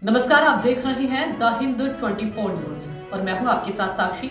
नमस्कार, आप देख रहे हैं द हिंद 24 न्यूज और मैं हूं आपके साथ साक्षी।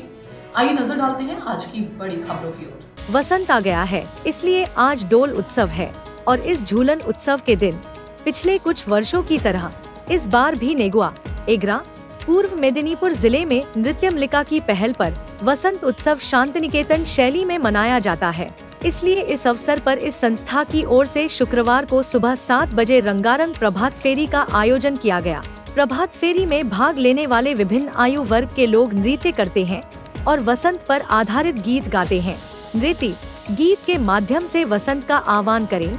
आइए नजर डालते हैं आज की बड़ी खबरों की ओर। वसंत आ गया है, इसलिए आज डोल उत्सव है और इस झूलन उत्सव के दिन पिछले कुछ वर्षों की तरह इस बार भी नेगुआ, एग्रा, पूर्व मेदिनीपुर जिले में नृत्यमलिका की पहल पर वसंत उत्सव शांतिनिकेतन शैली में मनाया जाता है। इसलिए इस अवसर पर इस संस्था की ओर से शुक्रवार को सुबह 7 बजे रंगारंग प्रभात फेरी का आयोजन किया गया। प्रभात फेरी में भाग लेने वाले विभिन्न आयु वर्ग के लोग नृत्य करते हैं और वसंत पर आधारित गीत गाते हैं। नृत्य गीत के माध्यम से वसंत का आह्वान करें।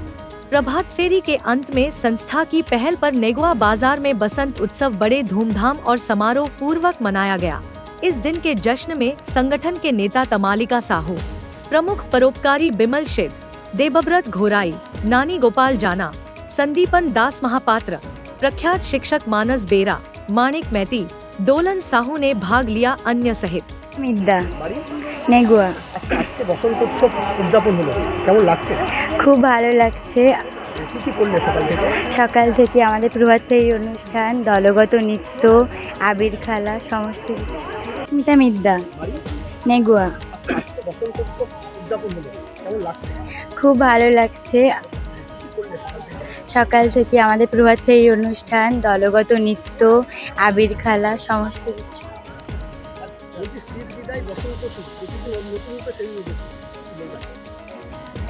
प्रभात फेरी के अंत में संस्था की पहल पर नेगुआ बाजार में बसंत उत्सव बड़े धूमधाम और समारोह पूर्वक मनाया गया। इस दिन के जश्न में संगठन के नेता तमालिका साहू, प्रमुख परोपकारी बिमल शिव, देवव्रत घोराई, नानी गोपाल जाना, संदीपन दास महापात्र, प्रख्यात शिक्षक मानस बेरा, माणिक मैती, डोलन साहू ने भाग लिया, अन्य सहित। মিদ্যা নেগুয়া। আজকে বসন্ত উৎসব উদযাপন হলো, কেমন লাগছে? খুব ভালো লাগছে। কি কি করলে সকাল থেকে আমাদের প্রভাত ফেরি অনুষ্ঠান, দলগত নৃত্য, আবির খেলা, সমস্ত মিতা মিদ্যা নেগুয়া। আজকে বসন্ত উৎসব উদযাপন হলো, কেমন লাগছে? খুব ভালো লাগছে। সকাল থেকে আমাদের প্রভাত ফেরি অনুষ্ঠান, দলগত নৃত্য, আবির খেলা, সমস্ত কিছু।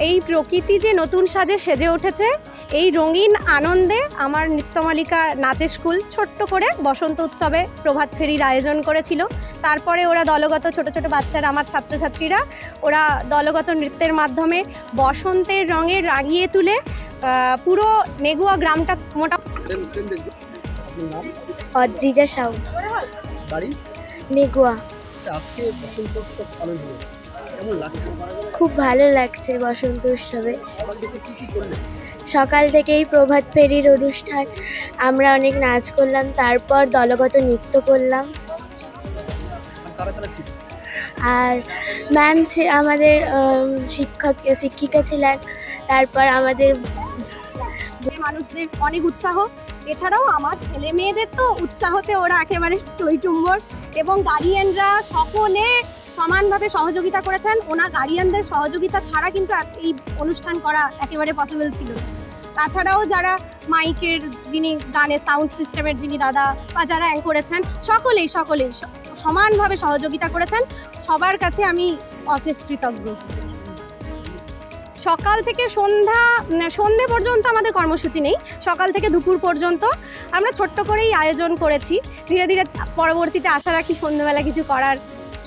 এই প্রকৃতি যে নতুন সাজে সেজে উঠেছে, এই রঙিন আনন্দে আমার নৃত্যমালিকা নাচের স্কুল ছোট্ট করে বসন্ত উৎসবে প্রভাত ফেরির আয়োজন করেছিল। তারপরে ওরা দলগত ছোট ছোট বাচ্চারা, আমার ছাত্রছাত্রীরা, ওরা দলগত নৃত্যের মাধ্যমে বসন্তের রঙে রাঙিয়ে তুলে পুরো নেগুয়া গ্রামটা অদ্রিজা সাউ, নেগুয়া। আজকে বসন্ত উৎসব পালন হলো, কেমন লাগছে? খুব ভালো লাগছে বসন্ত উৎসবে। সকাল থেকেই প্রভাত ফেরির অনুষ্ঠান, আমরা অনেক নাচ করলাম, তারপর দলগত নৃত্য করলাম। আর ম্যাম আমাদের শিক্ষিকা ছিলেন। তারপর আমাদের মানুষদের অনেক উৎসাহ, এছাড়াও আমার ছেলে মেয়েদের তো উৎসাহতে ওরা একেবারে টইটুম্বর, এবং গার্ডিয়ানরা সকলে সমানভাবে সহযোগিতা করেছেন। গার্ডিয়ানদের সহযোগিতা ছাড়া কিন্তু এই অনুষ্ঠান করা একেবারে পসিবল ছিল না। তাছাড়াও যারা মাইকের, যিনি গানের সাউন্ড সিস্টেমের যিনি দাদা, বা যারা করেছেন, সকলেই সমানভাবে সহযোগিতা করেছেন। সবার কাছে আমি অশেষ কৃতজ্ঞ। সকাল থেকে সন্ধে পর্যন্ত আমাদের কর্মসূচি নেই, সকাল থেকে দুপুর পর্যন্ত আমরা ছোট্ট করেই আয়োজন করেছি। ধীরে ধীরে পরবর্তীতে আশা রাখি সন্ধ্যাবেলা কিছু করার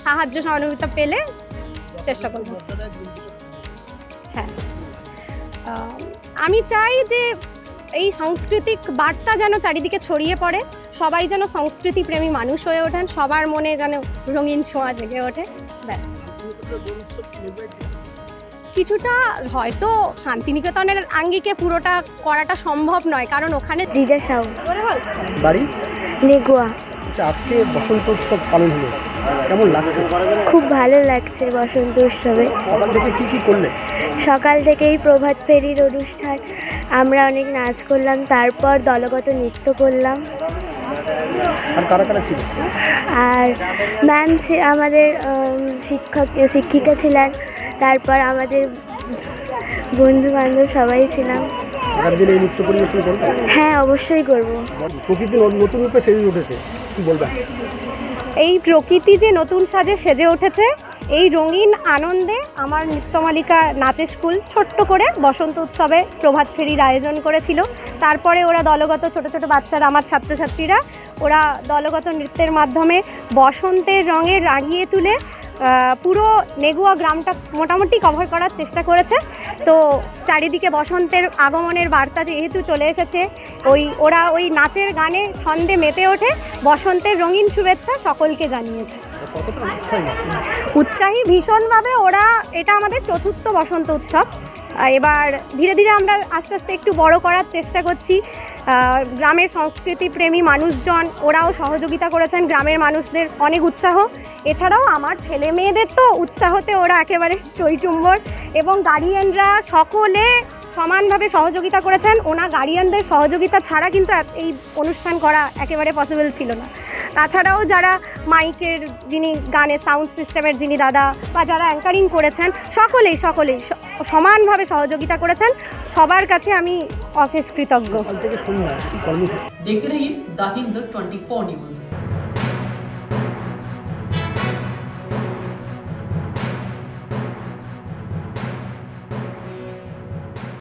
সাহায্য সহযোগিতা পেলে চেষ্টা করব। হ্যাঁ, আমি চাই যে এই সাংস্কৃতিক বার্তা যেন চারিদিকে ছড়িয়ে পড়ে, সবাই যেন সংস্কৃতি প্রেমী মানুষ হয়ে ওঠেন, সবার মনে যেন রঙিন ছোঁয়া জেগে ওঠে। ব্যাস, কিছুটা হয়তো শান্তিনিকেতনের আঙ্গিকে পুরোটা করাটা সম্ভব নয়, কারণ ওখানে দিদা সাউ, বাড়ি নেগুয়া। আজকে বসন্ত উৎসব পালন হলো, কেমন লাগছে? খুব ভালো লাগছে বসন্ত উৎসবে। সকাল থেকে কি কি করলে? সকাল থেকেই প্রভাত ফেরির অনুষ্ঠান, আমরা অনেক নাচ করলাম, তারপর দলগত নৃত্য করলাম। আর কারা কারা ছিল? আর ম্যাম আমাদের শিক্ষিকা ছিলেন। তারপর আমাদের বন্ধু বান্ধব সবাই ছিলাম। এই নৃত্য পরিবেশন করবে? হ্যাঁ, অবশ্যই করবো। প্রকৃতি নতুন রূপে সেজে উঠেছে, কি বলবেন? এই প্রকৃতি যে নতুন সাজে সেজে উঠেছে, এই রঙিন আনন্দে আমার নৃত্যমালিকা নাচের স্কুল ছোট্ট করে বসন্ত উৎসবে প্রভাত ফেরির আয়োজন করেছিল। তারপরে ওরা দলগত ছোট ছোট বাচ্চারা, আমার ছাত্রছাত্রীরা, ওরা দলগত নৃত্যের মাধ্যমে বসন্তের রঙে রাঙিয়ে তুলে পুরো নেগুয়া গ্রামটা মোটামুটি কভার করার চেষ্টা করেছে। তো চারিদিকে বসন্তের আগমনের বার্তা যেহেতু চলে এসেছে, ওরা ওই নাচের গানে ছন্দে মেতে ওঠে, বসন্তের রঙিন শুভেচ্ছা সকলকে জানিয়েছে। উৎসাহী ভীষণভাবে ওরা। এটা আমাদের ৪র্থ বসন্ত উৎসব। এবার ধীরে ধীরে আমরা আস্তে আস্তে একটু বড় করার চেষ্টা করছি। গ্রামের সংস্কৃতি প্রেমী মানুষজন, ওরাও সহযোগিতা করেছেন, গ্রামের মানুষদের অনেক উৎসাহ। এছাড়াও আমার ছেলে মেয়েদের তো উৎসাহতে ওরা একেবারে টইটুম্বর, এবং গার্ডিয়ানরা সকলে সমানভাবে সহযোগিতা করেছেন। ওনার গার্ডিয়ানদের সহযোগিতা ছাড়া কিন্তু এই অনুষ্ঠান করা একেবারে পসিবল ছিল না। তাছাড়াও যারা মাইকের যিনি গানের সাউন্ড সিস্টেমের যিনি দাদা বা যারা অ্যাঙ্কারিং করেছেন সকলেই সমানভাবে সহযোগিতা করেছেন। সবার কাছে আমি অশেষ কৃতজ্ঞ। देखते रहिए द हिंद 24 न्यूज।